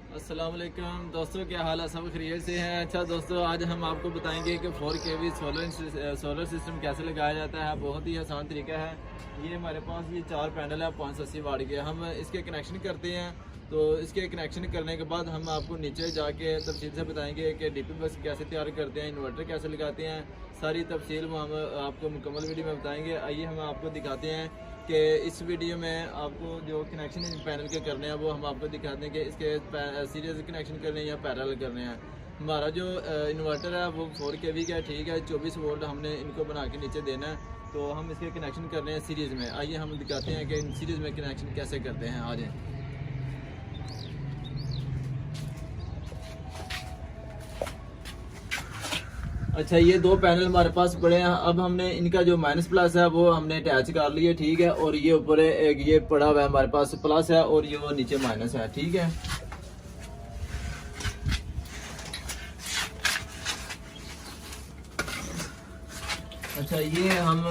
अस्सलाम वालेकुम दोस्तों, क्या हाल है? सब खैरियत से हैं। अच्छा दोस्तों, आज हम आपको बताएंगे कि 4 kV सोलर सिस्टम कैसे लगाया जाता है। बहुत ही आसान तरीका है। ये हमारे पास ये 4 पैनल है 580 वाट के। हम इसके कनेक्शन करते हैं, तो इसके कनेक्शन करने के बाद हम आपको नीचे जाके तफसील से बताएंगे कि डीपी बस कैसे तैयार करते हैं, इन्वर्टर कैसे लगाते हैं। सारी तफसील हम आपको मुकम्मल वीडियो में बताएंगे। आइए हम आपको दिखाते हैं कि इस वीडियो में आपको जो कनेक्शन पैनल के करने हैं वो हम आपको दिखाते हैं कि इसके सीरीज कनेक्शन करने हैं या पैरेलल करने हैं। हमारा जो इन्वर्टर है वो 4 kV का है, ठीक है। 24 वोल्ट हमने इनको बना के नीचे देना है, तो हम इसके कनेक्शन करने हैं सीरीज़ में। आइए हम दिखाते हैं कि इन सीरीज़ में कनेक्शन कैसे करते हैं। आ जाए। अच्छा, ये 2 पैनल हमारे पास पड़े हैं। अब हमने इनका जो माइनस प्लस है वो हमने अटैच कर लिया, ठीक है। और ये ऊपर एक ये पड़ा हुआ है हमारे पास प्लस है और ये वो नीचे माइनस है, ठीक है। अच्छा, ये हम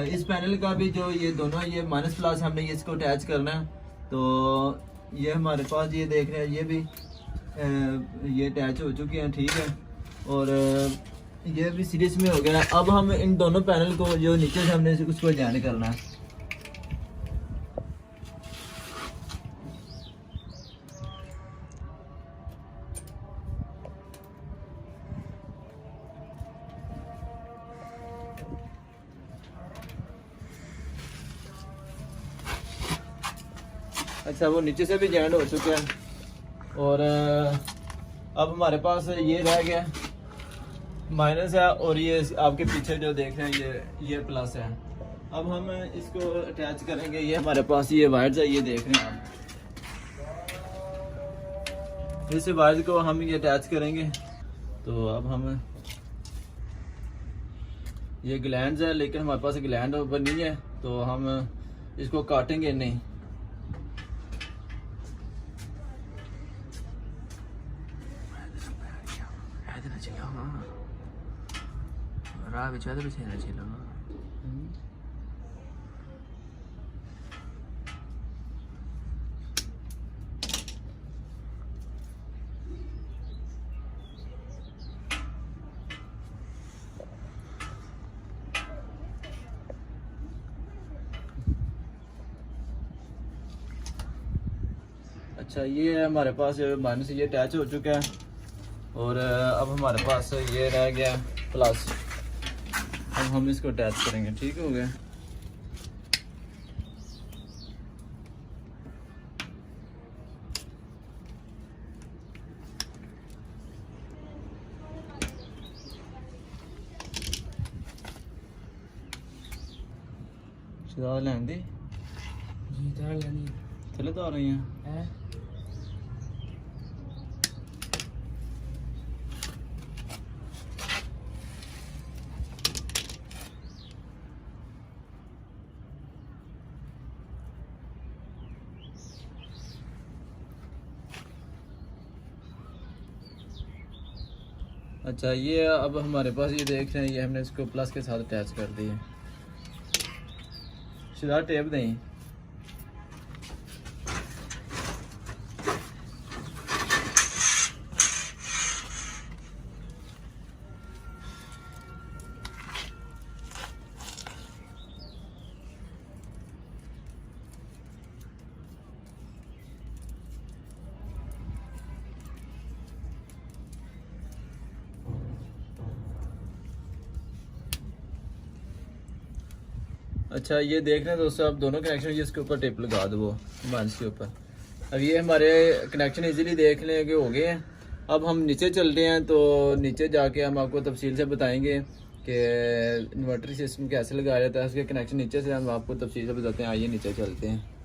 इस पैनल का भी जो ये दोनों ये माइनस प्लस हमने ये इसको अटैच करना है। तो ये हमारे पास ये देख रहे हैं, ये भी ये अटैच हो चुके हैं, ठीक है। और ये भी सीरीज में हो गया है। अब हम इन दोनों पैनल को जो नीचे से हमने उसको जॉइन करना है। अच्छा, वो नीचे से भी जॉइन हो चुके हैं। और अब हमारे पास ये रह गया माइनस है और ये आपके पीछे जो देख रहे हैं ये प्लस है। अब हम इसको अटैच करेंगे। ये हमारे पास ये वायर्स है, ये देख रहे हैं आप। इस वायर को हम ये अटैच करेंगे। तो अब हम ये ग्लैंड है, लेकिन हमारे पास ग्लैंड ऊपर नहीं है, तो हम इसको काटेंगे नहीं। अच्छा, ये है हमारे पास माइनस, ये अटैच हो चुका है। और अब हमारे पास ये रह गया प्लस। अब हम इसको अटैच करेंगे, ठीक हो गया। लें दी जी तार लेनी थले तो आ रही हैं। है। अच्छा, ये अब हमारे पास ये देख रहे हैं, ये हमने इसको प्लस के साथ अटैच कर दिए। सीधा टेप दें। अच्छा, ये देख रहे हैं दोस्तों, अब दोनों कनेक्शन ये इसके ऊपर टेप लगा दो वो माइनस के ऊपर। अब ये हमारे कनेक्शन इजीली देख लें कि हो गए हैं। अब हम नीचे चलते हैं, तो नीचे जाके हम आपको तफसील से बताएंगे कि इन्वर्टर सिस्टम कैसे लगाया जाता है। उसके कनेक्शन नीचे से हम आपको तफसील से बताते हैं। आइए नीचे चलते हैं।